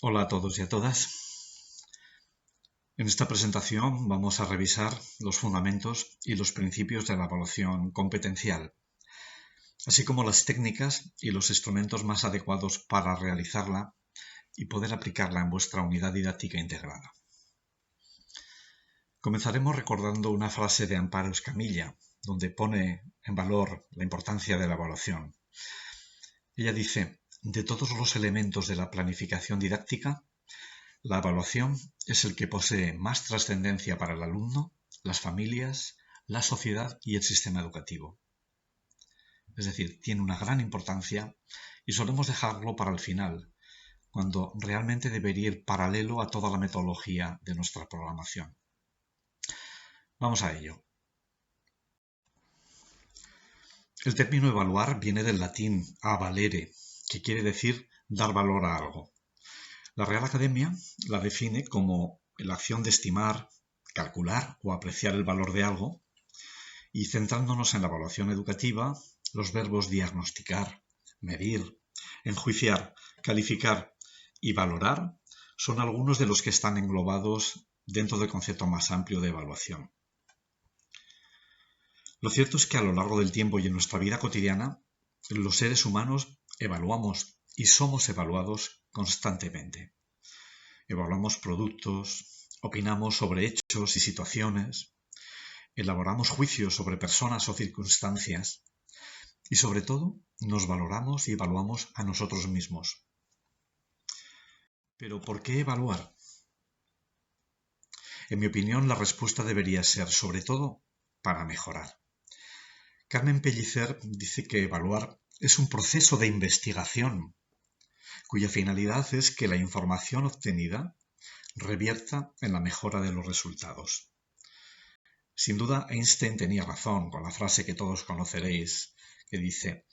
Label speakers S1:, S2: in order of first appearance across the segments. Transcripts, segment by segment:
S1: Hola a todos y a todas. En esta presentación vamos a revisar los fundamentos y los principios de la evaluación competencial, así como las técnicas y los instrumentos más adecuados para realizarla y poder aplicarla en vuestra unidad didáctica integrada. Comenzaremos recordando una frase de Amparo Escamilla, donde pone en valor la importancia de la evaluación. Ella dice: de todos los elementos de la planificación didáctica, la evaluación es el que posee más trascendencia para el alumno, las familias, la sociedad y el sistema educativo. Es decir, tiene una gran importancia y solemos dejarlo para el final, cuando realmente debería ir paralelo a toda la metodología de nuestra programación. Vamos a ello. El término evaluar viene del latín avalere, que quiere decir dar valor a algo. La Real Academia la define como la acción de estimar, calcular o apreciar el valor de algo, y centrándonos en la evaluación educativa, los verbos diagnosticar, medir, enjuiciar, calificar y valorar son algunos de los que están englobados dentro del concepto más amplio de evaluación. Lo cierto es que a lo largo del tiempo y en nuestra vida cotidiana, los seres humanos evaluamos y somos evaluados constantemente. Evaluamos productos, opinamos sobre hechos y situaciones, elaboramos juicios sobre personas o circunstancias y, sobre todo, nos valoramos y evaluamos a nosotros mismos. ¿Pero por qué evaluar? En mi opinión, la respuesta debería ser, sobre todo, para mejorar. Carmen Pellicer dice que evaluar es un proceso de investigación cuya finalidad es que la información obtenida revierta en la mejora de los resultados. Sin duda, Einstein tenía razón con la frase que todos conoceréis, que dice: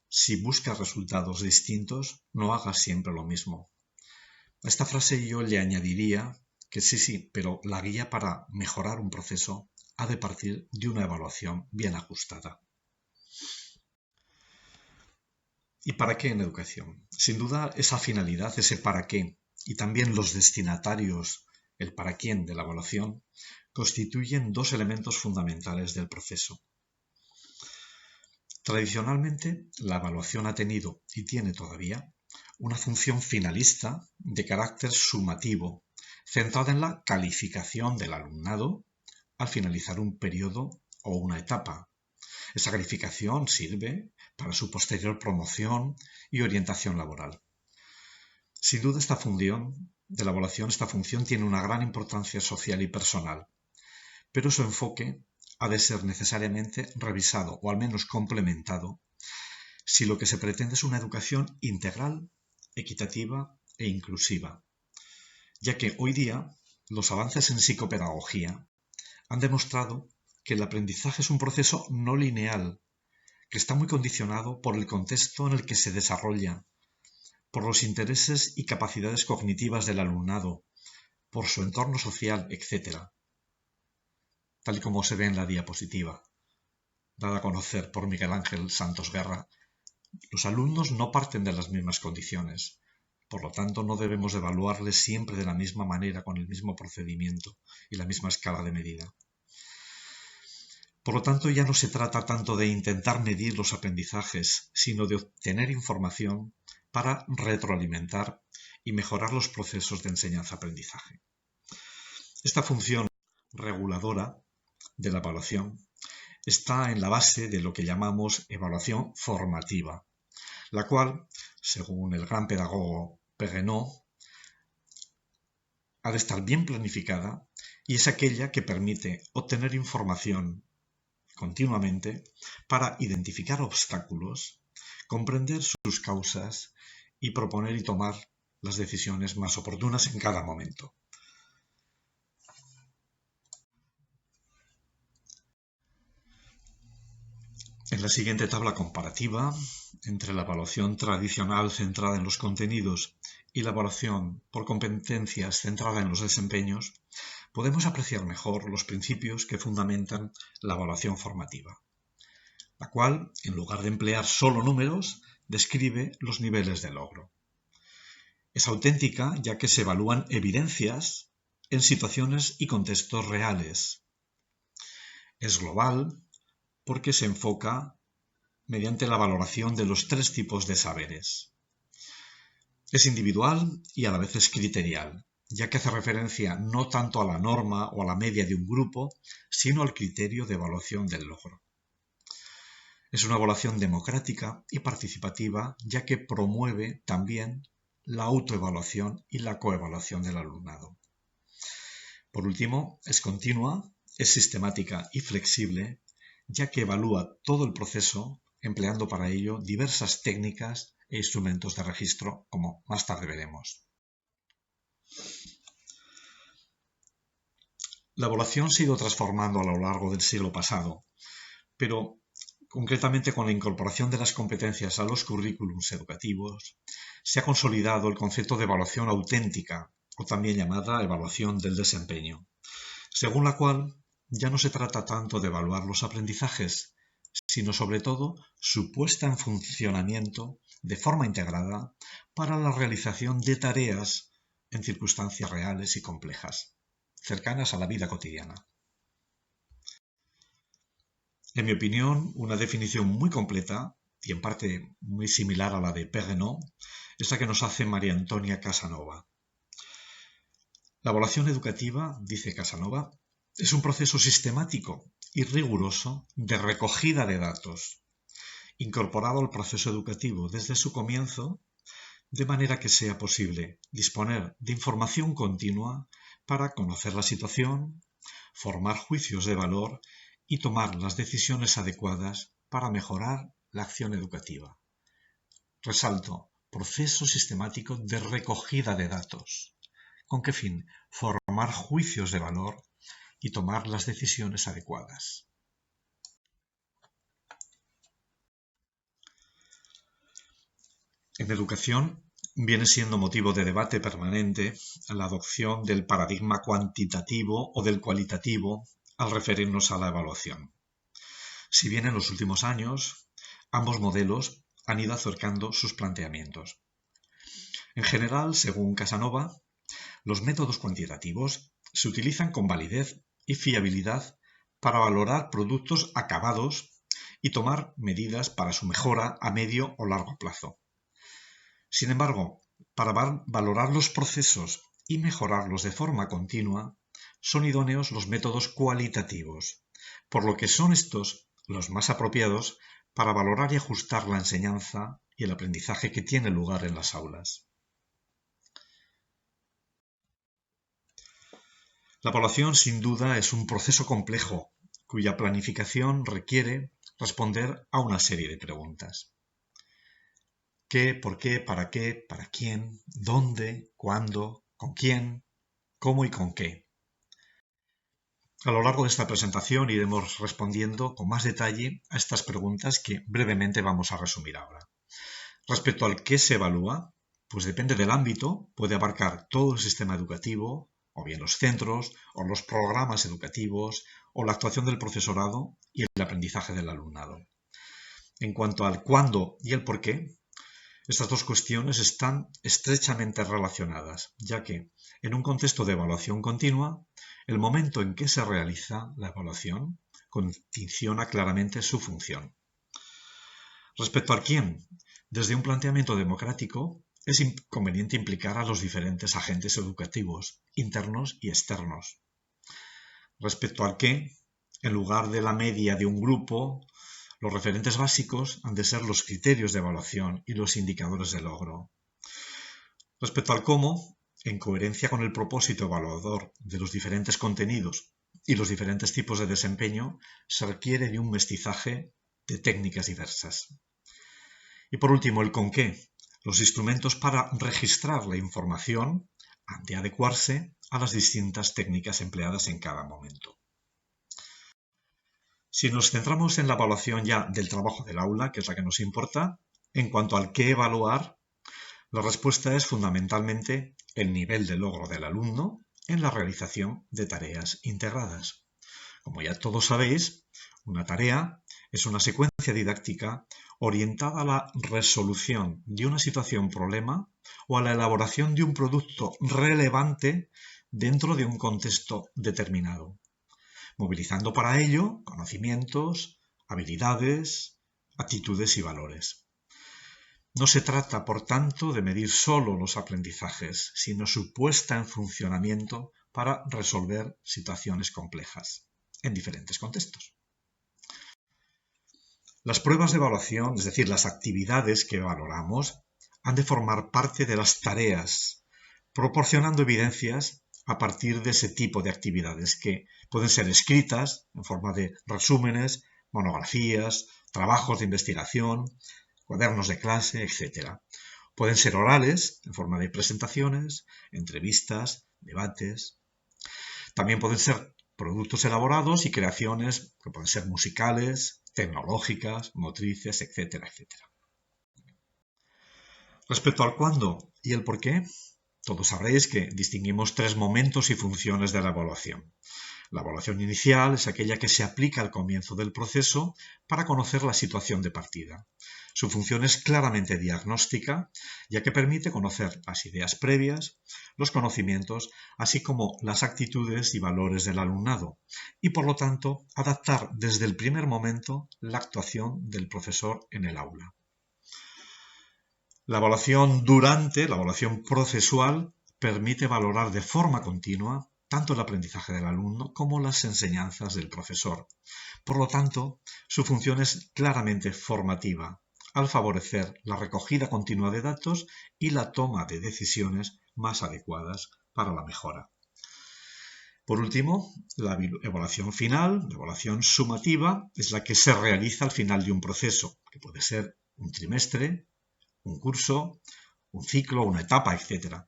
S1: si buscas resultados distintos, no hagas siempre lo mismo. A esta frase yo le añadiría que sí, pero la guía para mejorar un proceso ha de partir de una evaluación bien ajustada. ¿Y para qué en educación? Sin duda, esa finalidad, ese para qué, y también los destinatarios, el para quién de la evaluación, constituyen dos elementos fundamentales del proceso. Tradicionalmente, la evaluación ha tenido, y tiene todavía, una función finalista de carácter sumativo, centrada en la calificación del alumnado al finalizar un periodo o una etapa. Esa calificación sirve para su posterior promoción y orientación laboral. Sin duda, esta función de la evaluación, esta función tiene una gran importancia social y personal, pero su enfoque ha de ser necesariamente revisado o al menos complementado si lo que se pretende es una educación integral, equitativa e inclusiva, ya que hoy día los avances en psicopedagogía han demostrado que el aprendizaje es un proceso no lineal, que está muy condicionado por el contexto en el que se desarrolla, por los intereses y capacidades cognitivas del alumnado, por su entorno social, etc., tal y como se ve en la diapositiva, dada a conocer por Miguel Ángel Santos Guerra. Los alumnos no parten de las mismas condiciones, por lo tanto no debemos evaluarles siempre de la misma manera, con el mismo procedimiento y la misma escala de medida. Por lo tanto, ya no se trata tanto de intentar medir los aprendizajes, sino de obtener información para retroalimentar y mejorar los procesos de enseñanza-aprendizaje. Esta función reguladora de la evaluación está en la base de lo que llamamos evaluación formativa, la cual, según el gran pedagogo Perrenot, ha de estar bien planificada y es aquella que permite obtener información continuamente para identificar obstáculos, comprender sus causas y proponer y tomar las decisiones más oportunas en cada momento. En la siguiente tabla comparativa entre la evaluación tradicional centrada en los contenidos y la evaluación por competencias centrada en los desempeños, podemos apreciar mejor los principios que fundamentan la evaluación formativa, la cual, en lugar de emplear solo números, describe los niveles de logro. Es auténtica ya que se evalúan evidencias en situaciones y contextos reales. Es global porque se enfoca mediante la valoración de los 3 tipos de saberes. Es individual y a la vez es criterial, ya que hace referencia no tanto a la norma o a la media de un grupo, sino al criterio de evaluación del logro. Es una evaluación democrática y participativa, ya que promueve también la autoevaluación y la coevaluación del alumnado. Por último, es continua, es sistemática y flexible, ya que evalúa todo el proceso empleando para ello diversas técnicas e instrumentos de registro, como más tarde veremos. La evaluación se ha ido transformando a lo largo del siglo pasado, pero concretamente con la incorporación de las competencias a los currículums educativos, se ha consolidado el concepto de evaluación auténtica, o también llamada evaluación del desempeño, según la cual ya no se trata tanto de evaluar los aprendizajes, sino sobre todo su puesta en funcionamiento de forma integrada para la realización de tareas en circunstancias reales y complejas, cercanas a la vida cotidiana. En mi opinión, una definición muy completa y en parte muy similar a la de Perrenot es la que nos hace María Antonia Casanova. La evaluación educativa, dice Casanova, es un proceso sistemático y riguroso de recogida de datos, incorporado al proceso educativo desde su comienzo, de manera que sea posible disponer de información continua para conocer la situación, formar juicios de valor y tomar las decisiones adecuadas para mejorar la acción educativa. Resalto, proceso sistemático de recogida de datos. ¿Con qué fin? Formar juicios de valor y tomar las decisiones adecuadas. En educación viene siendo motivo de debate permanente la adopción del paradigma cuantitativo o del cualitativo al referirnos a la evaluación. Si bien en los últimos años ambos modelos han ido acercando sus planteamientos. En general, según Casanova, los métodos cuantitativos se utilizan con validez y fiabilidad para valorar productos acabados y tomar medidas para su mejora a medio o largo plazo. Sin embargo, para valorar los procesos y mejorarlos de forma continua, son idóneos los métodos cualitativos, por lo que son estos los más apropiados para valorar y ajustar la enseñanza y el aprendizaje que tiene lugar en las aulas. La evaluación, sin duda, es un proceso complejo, cuya planificación requiere responder a una serie de preguntas. ¿Qué, por qué, para quién, dónde, cuándo, con quién, cómo y con qué? A lo largo de esta presentación iremos respondiendo con más detalle a estas preguntas que brevemente vamos a resumir ahora. Respecto al qué se evalúa, pues depende del ámbito, puede abarcar todo el sistema educativo, o bien los centros, o los programas educativos, o la actuación del profesorado y el aprendizaje del alumnado. En cuanto al cuándo y el por qué, estas dos cuestiones están estrechamente relacionadas, ya que, en un contexto de evaluación continua, el momento en que se realiza la evaluación condiciona claramente su función. Respecto al quién, desde un planteamiento democrático, es conveniente implicar a los diferentes agentes educativos, internos y externos. Respecto al qué, en lugar de la media de un grupo, los referentes básicos han de ser los criterios de evaluación y los indicadores de logro. Respecto al cómo, en coherencia con el propósito evaluador de los diferentes contenidos y los diferentes tipos de desempeño, se requiere de un mestizaje de técnicas diversas. Y por último, el con qué. Los instrumentos para registrar la información han de adecuarse a las distintas técnicas empleadas en cada momento. Si nos centramos en la evaluación ya del trabajo del aula, que es la que nos importa, en cuanto al qué evaluar, la respuesta es fundamentalmente el nivel de logro del alumno en la realización de tareas integradas. Como ya todos sabéis, una tarea es una secuencia didáctica orientada a la resolución de una situación-problema o a la elaboración de un producto relevante dentro de un contexto determinado, movilizando para ello conocimientos, habilidades, actitudes y valores. No se trata, por tanto, de medir solo los aprendizajes, sino su puesta en funcionamiento para resolver situaciones complejas en diferentes contextos. Las pruebas de evaluación, es decir, las actividades que valoramos, han de formar parte de las tareas, proporcionando evidencias a partir de ese tipo de actividades que pueden ser escritas en forma de resúmenes, monografías, trabajos de investigación, cuadernos de clase, etc. Pueden ser orales, en forma de presentaciones, entrevistas, debates. También pueden ser productos elaborados y creaciones que pueden ser musicales, tecnológicas, motrices, etcétera, etcétera. Respecto al cuándo y el por qué, todos sabréis que distinguimos tres momentos y funciones de la evaluación. La evaluación inicial es aquella que se aplica al comienzo del proceso para conocer la situación de partida. Su función es claramente diagnóstica, ya que permite conocer las ideas previas, los conocimientos, así como las actitudes y valores del alumnado, y por lo tanto adaptar desde el primer momento la actuación del profesor en el aula. La evaluación procesual, permite valorar de forma continua tanto el aprendizaje del alumno como las enseñanzas del profesor. Por lo tanto, su función es claramente formativa, al favorecer la recogida continua de datos y la toma de decisiones más adecuadas para la mejora. Por último, la evaluación final, la evaluación sumativa, es la que se realiza al final de un proceso, que puede ser un trimestre, un curso, un ciclo, una etapa, etc.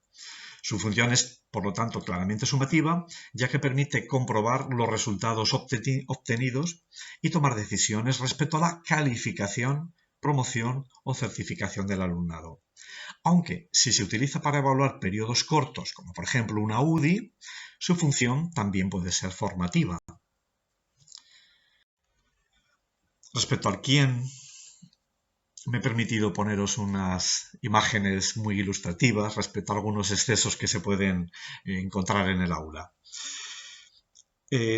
S1: Su función es, por lo tanto, claramente sumativa, ya que permite comprobar los resultados obtenidos y tomar decisiones respecto a la calificación, promoción o certificación del alumnado. Aunque, si se utiliza para evaluar periodos cortos, como por ejemplo una UDI, su función también puede ser formativa. Respecto al quién, me he permitido poneros unas imágenes muy ilustrativas respecto a algunos excesos que se pueden encontrar en el aula.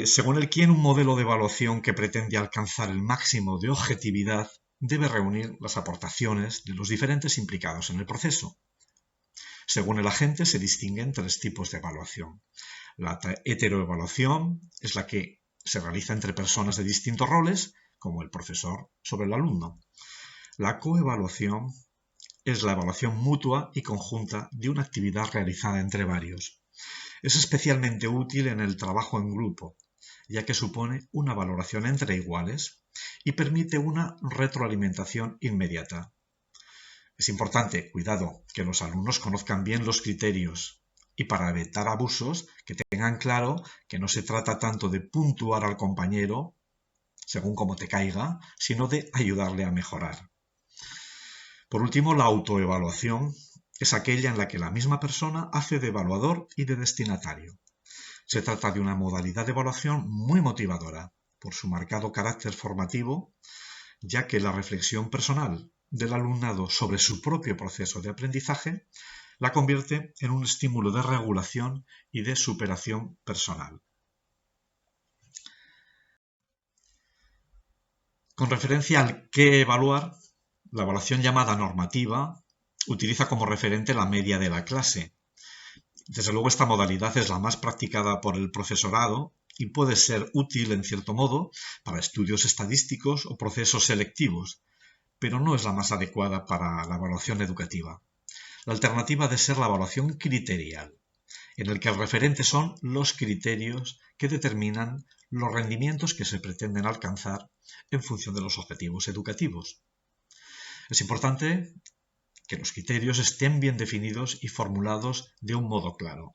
S1: Según el quién, un modelo de evaluación que pretende alcanzar el máximo de objetividad debe reunir las aportaciones de los diferentes implicados en el proceso. Según el agente, se distinguen tres tipos de evaluación. La heteroevaluación es la que se realiza entre personas de distintos roles, como el profesor sobre el alumno. La coevaluación es la evaluación mutua y conjunta de una actividad realizada entre varios. Es especialmente útil en el trabajo en grupo, ya que supone una valoración entre iguales y permite una retroalimentación inmediata. Es importante, cuidado, que los alumnos conozcan bien los criterios y para evitar abusos que tengan claro que no se trata tanto de puntuar al compañero según como te caiga, sino de ayudarle a mejorar. Por último, la autoevaluación es aquella en la que la misma persona hace de evaluador y de destinatario. Se trata de una modalidad de evaluación muy motivadora por su marcado carácter formativo, ya que la reflexión personal del alumnado sobre su propio proceso de aprendizaje la convierte en un estímulo de regulación y de superación personal. Con referencia al qué evaluar, la evaluación llamada normativa utiliza como referente la media de la clase. Desde luego esta modalidad es la más practicada por el profesorado y puede ser útil en cierto modo para estudios estadísticos o procesos selectivos, pero no es la más adecuada para la evaluación educativa. La alternativa ha de ser la evaluación criterial, en el que el referente son los criterios que determinan los rendimientos que se pretenden alcanzar en función de los objetivos educativos. Es importante que los criterios estén bien definidos y formulados de un modo claro.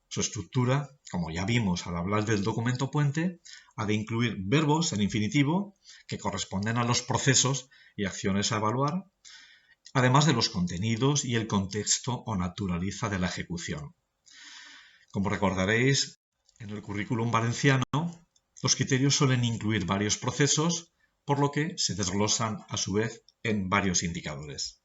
S1: Su estructura, como ya vimos al hablar del documento puente, ha de incluir verbos en infinitivo que corresponden a los procesos y acciones a evaluar, además de los contenidos y el contexto o naturaleza de la ejecución. Como recordaréis, en el currículum valenciano, los criterios suelen incluir varios procesos, por lo que se desglosan a su vez en varios indicadores.